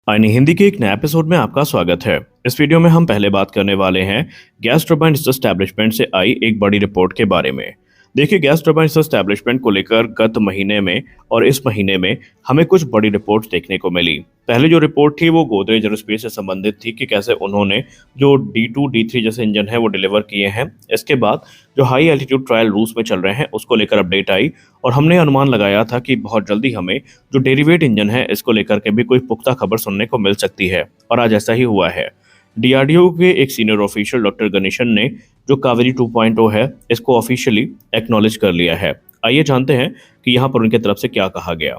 आईनी हिंदी के एक नए एपिसोड में आपका स्वागत है। इस वीडियो में हम पहले बात करने वाले हैं गैस टरबाइन एस्टेब्लिशमेंट से आई एक बड़ी रिपोर्ट के बारे में। देखिए, गैस टरबाइन एस्टेब्लिशमेंट को लेकर गत महीने में और इस महीने में हमें कुछ बड़ी रिपोर्ट्स देखने को मिली। पहले जो रिपोर्ट थी वो गोदरेज एरोस्पेस से संबंधित थी कि कैसे उन्होंने जो D2 D3 जैसे इंजन है वो डिलीवर किए हैं। इसके बाद जो हाई एल्टीट्यूड ट्रायल रूस में चल रहे हैं उसको लेकर अपडेट आई और हमने अनुमान लगाया था कि बहुत जल्दी हमें जो डेरिवेट इंजन है इसको लेकर के भी कोई पुख्ता खबर सुनने को मिल सकती है, और आज ऐसा ही हुआ है। डीआरडीओ के एक सीनियर ऑफिशियल डॉक्टर गणेशन ने जो कावेरी 2.0 है इसको ऑफिशियली एक्नॉलेज कर लिया है। आइए जानते हैं कि यहाँ पर उनके तरफ से क्या कहा गया।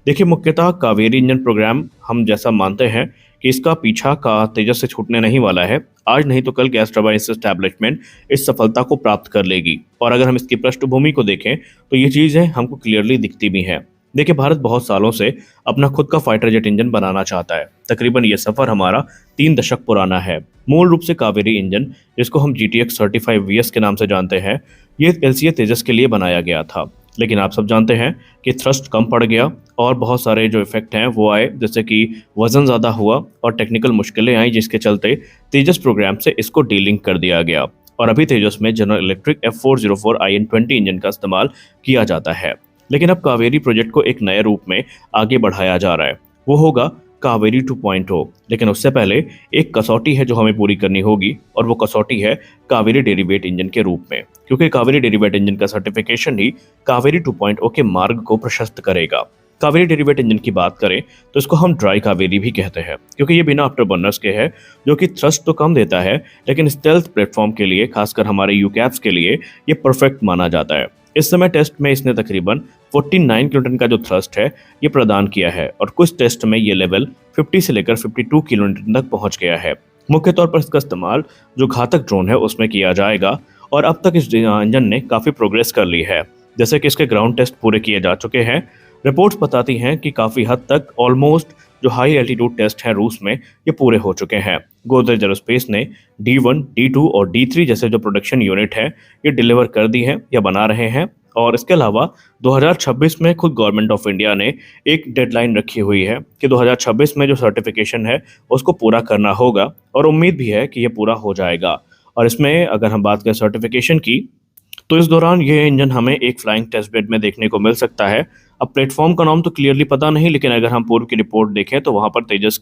देखिए, मुख्यतः कावेरी इंजन प्रोग्राम हम जैसा मानते हैं कि इसका पीछा का तेजस से छूटने नहीं वाला है। आज नहीं तो कल गैस टरबाइन एस्टेब्लिशमेंट इस सफलता को प्राप्त कर लेगी, और अगर हम इसकी पृष्ठभूमि को देखें तो ये चीज़ें हमको क्लियरली दिखती भी हैं। देखिए, भारत बहुत सालों से अपना खुद का फाइटर जेट इंजन बनाना चाहता है। तकरीबन ये सफर हमारा 3 दशक पुराना है। मूल रूप से कावेरी इंजन, जिसको हम GTX 35 VS के नाम से जानते हैं, ये LCA तेजस के लिए बनाया गया था। लेकिन आप सब जानते हैं कि थ्रस्ट कम पड़ गया और बहुत सारे जो इफेक्ट हैं वो आए, जैसे कि वजन ज़्यादा हुआ और टेक्निकल मुश्किलें आई, जिसके चलते तेजस प्रोग्राम से इसको डीलिंक कर दिया गया। और अभी तेजस में general electric F404 IN20 engine का इस्तेमाल किया जाता है। लेकिन अब कावेरी प्रोजेक्ट को एक नए रूप में आगे बढ़ाया जा रहा है, वो होगा कावेरी 2.0। लेकिन उससे पहले एक कसौटी है जो हमें पूरी करनी होगी, और वो कसौटी है कावेरी डेरिवेट इंजन के रूप में, क्योंकि कावेरी डेरिवेट इंजन का सर्टिफिकेशन ही कावेरी 2.0 के मार्ग को प्रशस्त करेगा। कावेरी डेरिवेट इंजन की बात करें तो इसको हम ड्राई कावेरी भी कहते हैं, क्योंकि ये बिना आफ्टर बर्नर्स के है, जो कि थ्रस्ट तो कम देता है लेकिन स्टेल्थ प्लेटफॉर्म के लिए, खासकर हमारे यूकैप्स के लिए ये परफेक्ट माना जाता है। इस समय टेस्ट में इसने तकरीबन 49 किलोन्यूटन का जो थ्रस्ट है ये प्रदान किया है, और कुछ टेस्ट में ये लेवल 50 से लेकर 52 किलोन्यूटन तक पहुंच गया है। मुख्य तौर पर इसका इस्तेमाल जो घातक ड्रोन है उसमें किया जाएगा, और अब तक इस इंजन ने काफ़ी प्रोग्रेस कर ली है। जैसे कि इसके ग्राउंड टेस्ट पूरे किए जा चुके हैं। रिपोर्ट्स बताती हैं कि काफ़ी हद तक ऑलमोस्ट जो हाई एल्टीट्यूड टेस्ट हैं रूस में ये पूरे हो चुके हैं। गोदरेज एरोस्पेस ने D1, D2 और D3 जैसे जो प्रोडक्शन यूनिट है ये डिलीवर कर दी है या बना रहे हैं। और इसके अलावा 2026 में खुद गवर्नमेंट ऑफ इंडिया ने एक डेडलाइन रखी हुई है कि 2026 में जो सर्टिफिकेशन है उसको पूरा करना होगा, और उम्मीद भी है कि ये पूरा हो जाएगा। और इसमें अगर हम बात करें सर्टिफिकेशन की, तो इस दौरान ये इंजन हमें एक फ्लाइंग टेस्ट बेड में देखने को मिल सकता है। अब प्लेटफॉर्म का नाम तो क्लियरली पता नहीं, लेकिन अगर हम पूर्व की रिपोर्ट देखें तो वहाँ पर तेजस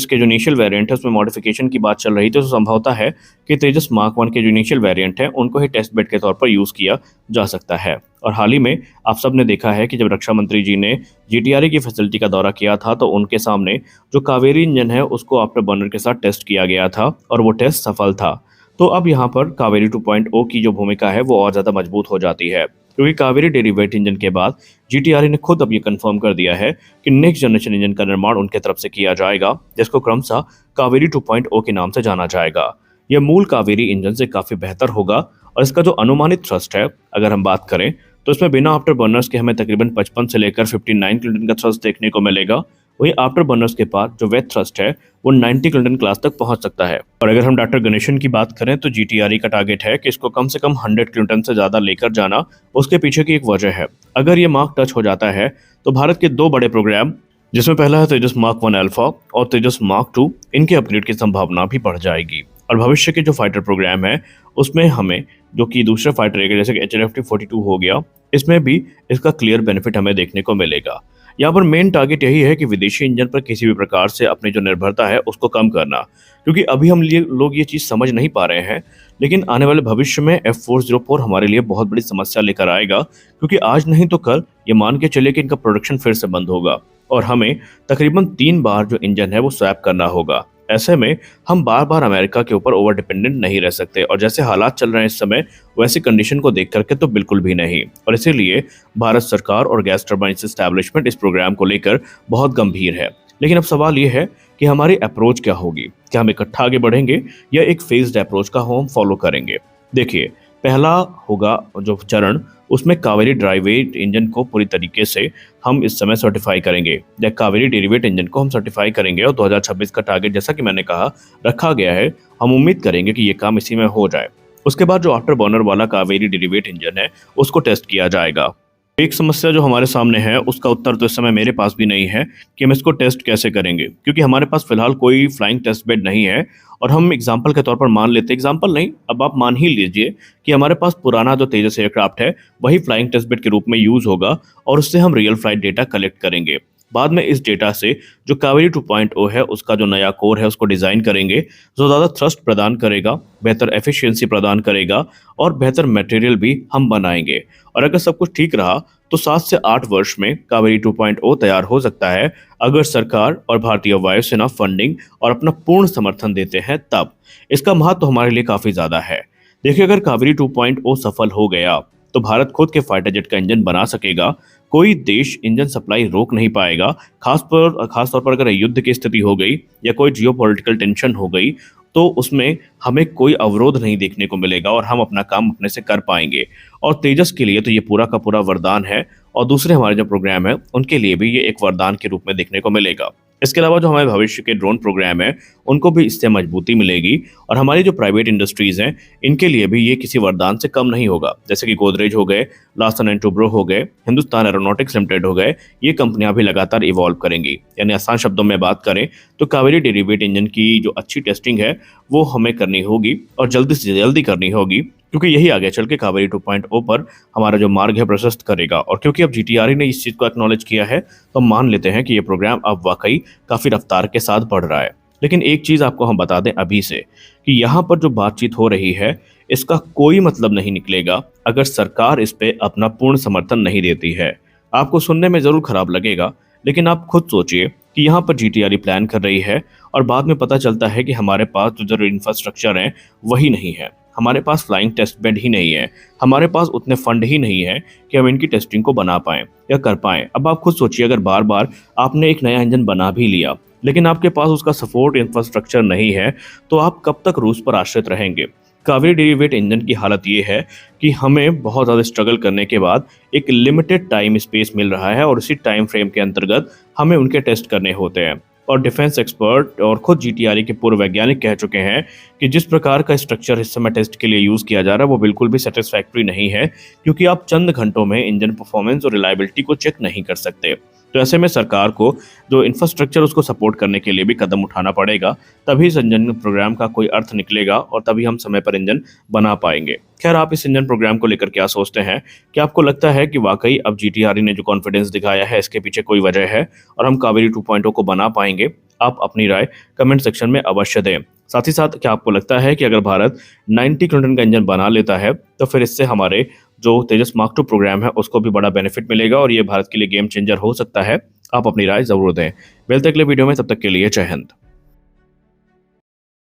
के जो इनिशियल वेरिएंट है उसमें मॉडिफिकेशन की बात चल रही थी, तो संभवता है कि तेजस मार्क 1 के जो इनिशियल वेरिएंट है उनको ही टेस्ट बेड के तौर पर यूज़ किया जा सकता है। और हाल ही में आप सब ने देखा है कि जब रक्षा मंत्री जी ने GTRA की फैसिलिटी का दौरा किया था तो उनके सामने जो कावेरी इंजन है उसको आफ्टर बर्नर के साथ टेस्ट किया गया था, और वो टेस्ट सफल था। तो अब यहाँ पर कावेरी 2.0 की जो भूमिका है वो और ज़्यादा मजबूत हो जाती है, क्योंकि कावेरी डेरिवेट इंजन के बाद GTRA ने खुद अब ये कंफर्म कर दिया है कि नेक्स्ट जनरेशन इंजन का निर्माण उनके तरफ से किया जाएगा, जिसको क्रमशः कावेरी 2.0 के नाम से जाना जाएगा। यह मूल कावेरी इंजन से काफ़ी बेहतर होगा, और इसका जो अनुमानित थ्रस्ट है अगर हम बात करें तो इसमें बिना आफ्टर बर्नर्स के हमें तकरीबन 55 से लेकर 59 किलोन्यूटन का थ्रस्ट देखने को मिलेगा। वही आफ्टर बर्नर्स के बाद जो वेट थ्रस्ट है वो 90 किलोन्यूटन क्लास तक पहुंच सकता है। और अगर हम डॉक्टर गणेशन की बात करें तो GTRA का टारगेट है कि इसको कम से कम 100 किलोन्यूटन से ज़्यादा लेकर जाना। उसके पीछे की एक वजह है, अगर ये मार्क टच हो जाता है तो भारत के 2 बड़े प्रोग्राम, जिसमें पहला है तेजस मार्क 1 अल्फा और तेजस मार्क 2, इनके अपग्रेड की संभावना भी बढ़ जाएगी। और भविष्य के जो फाइटर प्रोग्राम है उसमें हमें जो कि दूसरे फाइटर है जैसे कि HLF-42 हो गया, इसमें भी इसका क्लियर बेनिफिट हमें देखने को मिलेगा। यहाँ पर मेन टारगेट यही है कि विदेशी इंजन पर किसी भी प्रकार से अपनी जो निर्भरता है उसको कम करना, क्योंकि अभी हम लोग ये चीज़ समझ नहीं पा रहे हैं, लेकिन आने वाले भविष्य में F404 हमारे लिए बहुत बड़ी समस्या लेकर आएगा, क्योंकि आज नहीं तो कल ये मान के चले कि इनका प्रोडक्शन फिर से बंद होगा और हमें तकरीबन 3 बार जो इंजन है वो स्वैप करना होगा। ऐसे में हम बार बार अमेरिका के ऊपर ओवर डिपेंडेंट नहीं रह सकते, और जैसे हालात चल रहे हैं इस समय वैसी कंडीशन को देख करके तो बिल्कुल भी नहीं। और इसीलिए भारत सरकार और गैस टरबाइन एस्टैब्लिशमेंट इस प्रोग्राम को लेकर बहुत गंभीर है। लेकिन अब सवाल ये है कि हमारी अप्रोच क्या होगी, क्या हम इकट्ठा आगे बढ़ेंगे या एक फेज्ड अप्रोच का हम फॉलो करेंगे। देखिए, पहला होगा जो चरण, उसमें कावेरी ड्राइवेट इंजन को पूरी तरीके से हम इस समय सर्टिफाई करेंगे, या कावेरी डेरिवेट इंजन को हम सर्टिफाई करेंगे, और 2026 का टारगेट जैसा कि मैंने कहा रखा गया है। हम उम्मीद करेंगे कि ये काम इसी में हो जाए। उसके बाद जो आफ्टर बर्नर वाला कावेरी डेरिवेट इंजन है उसको टेस्ट किया जाएगा। एक समस्या जो हमारे सामने है उसका उत्तर तो इस समय मेरे पास भी नहीं है कि हम इसको टेस्ट कैसे करेंगे, क्योंकि हमारे पास फिलहाल कोई फ्लाइंग टेस्ट बेड नहीं है। और हम एग्जाम्पल के तौर पर मान लेते, एग्जाम्पल नहीं, अब आप मान ही लीजिए कि हमारे पास पुराना जो तेजस एयरक्राफ्ट है वही फ्लाइंग टेस्ट बेड के रूप में यूज होगा और उससे हम रियल फ्लाइट डेटा कलेक्ट करेंगे। बाद में इस डेटा से जो कावेरी 2.0 है उसका जो नया कोर है उसको डिजाइन करेंगे, जो ज़्यादा थ्रस्ट प्रदान करेगा, बेहतर एफिशिएंसी प्रदान करेगा और बेहतर मटेरियल भी हम बनाएंगे। और अगर सब कुछ ठीक रहा तो 7 से 8 वर्ष में कावेरी 2.0 तैयार हो सकता है, अगर सरकार और भारतीय वायुसेना फंडिंग और अपना पूर्ण समर्थन देते हैं तब। इसका महत्व तो हमारे लिए काफी ज्यादा है। देखिए, अगर कावेरी 2.0 सफल हो गया तो भारत खुद के फाइटर जेट का इंजन बना सकेगा। कोई देश इंजन सप्लाई रोक नहीं पाएगा। खास तौर पर अगर युद्ध की स्थिति हो गई या कोई जियोपॉलिटिकल टेंशन हो गई तो उसमें हमें कोई अवरोध नहीं देखने को मिलेगा और हम अपना काम अपने से कर पाएंगे। और तेजस के लिए तो ये पूरा का पूरा वरदान है और दूसरे हमारे जो प्रोग्राम है उनके लिए भी ये एक वरदान के रूप में देखने को मिलेगा। इसके अलावा जो हमारे भविष्य के ड्रोन प्रोग्राम है उनको भी इससे मजबूती मिलेगी और हमारी जो प्राइवेट इंडस्ट्रीज हैं इनके लिए भी ये किसी वरदान से कम नहीं होगा। जैसे कि गोदरेज हो गए, लार्सन एंड टुब्रो हो गए, हिंदुस्तान एरोनॉटिक्स लिमिटेड हो गए, ये कंपनियां भी लगातार इवॉल्व करेंगी। यानी आसान शब्दों में बात करें तो कावेरी डेरिवेट इंजन की जो अच्छी टेस्टिंग है वो हमें करनी होगी और जल्दी से जल्दी करनी होगी, क्योंकि यही आगे चल के कावेरी 2.0 पर हमारा जो मार्ग है प्रशस्त करेगा। और क्योंकि अब जीटीआरई ने इस चीज़ को एक्नॉलेज किया है तो हम मान लेते हैं कि ये प्रोग्राम अब वाकई काफ़ी रफ्तार के साथ बढ़ रहा है। लेकिन एक चीज़ आपको हम बता दें अभी से कि यहाँ पर जो बातचीत हो रही है इसका कोई मतलब नहीं निकलेगा अगर सरकार इस पे अपना पूर्ण समर्थन नहीं देती है। आपको सुनने में ज़रूर खराब लगेगा, लेकिन आप खुद सोचिए कि यहाँ पर जीटीआरई प्लान कर रही है और बाद में पता चलता है कि हमारे पास जो जरूरी इंफ्रास्ट्रक्चर है वही नहीं है, हमारे पास फ्लाइंग टेस्ट बेड ही नहीं है, हमारे पास उतने फंड ही नहीं है कि हम इनकी टेस्टिंग को बना पाएं या कर पाएं। अब आप खुद सोचिए, अगर बार बार आपने एक नया इंजन बना भी लिया लेकिन आपके पास उसका सपोर्ट इंफ्रास्ट्रक्चर नहीं है तो आप कब तक रूस पर आश्रित रहेंगे। कावेरी डेरिवेट इंजन की हालत ये है कि हमें बहुत ज़्यादा स्ट्रगल करने के बाद एक लिमिटेड टाइम स्पेस मिल रहा है और इसी टाइम फ्रेम के अंतर्गत हमें उनके टेस्ट करने होते हैं। और डिफेंस एक्सपर्ट और खुद जीटीआरई के पूर्व वैज्ञानिक कह चुके हैं कि जिस प्रकार का स्ट्रक्चर इस समय टेस्ट के लिए यूज़ किया जा रहा है वो बिल्कुल भी सेटिस्फैक्ट्री नहीं है, क्योंकि आप चंद घंटों में इंजन परफॉर्मेंस और रिलायबिलिटी को चेक नहीं कर सकते। तो ऐसे में सरकार को जो इंफ्रास्ट्रक्चर उसको सपोर्ट करने के लिए भी कदम उठाना पड़ेगा, तभी इस इंजन प्रोग्राम का कोई अर्थ निकलेगा और तभी हम समय पर इंजन बना पाएंगे। खैर, आप इस इंजन प्रोग्राम को लेकर क्या सोचते हैं? क्या आपको लगता है कि वाकई अब जीटीआरई ने जो कॉन्फिडेंस दिखाया है इसके पीछे कोई वजह है और हम कावेरी 2.0 को बना पाएंगे? आप अपनी राय कमेंट सेक्शन में अवश्य दें। साथ ही साथ क्या आपको लगता है कि अगर भारत 90 किलोटन का इंजन बना लेता है तो फिर इससे हमारे जो तेजस मार्क 2 प्रोग्राम है उसको भी बड़ा बेनिफिट मिलेगा और ये भारत के लिए गेम चेंजर हो सकता है? आप अपनी राय जरूर दें। मिलते हैं अगले वीडियो में, तब तक के लिए जय हिंद।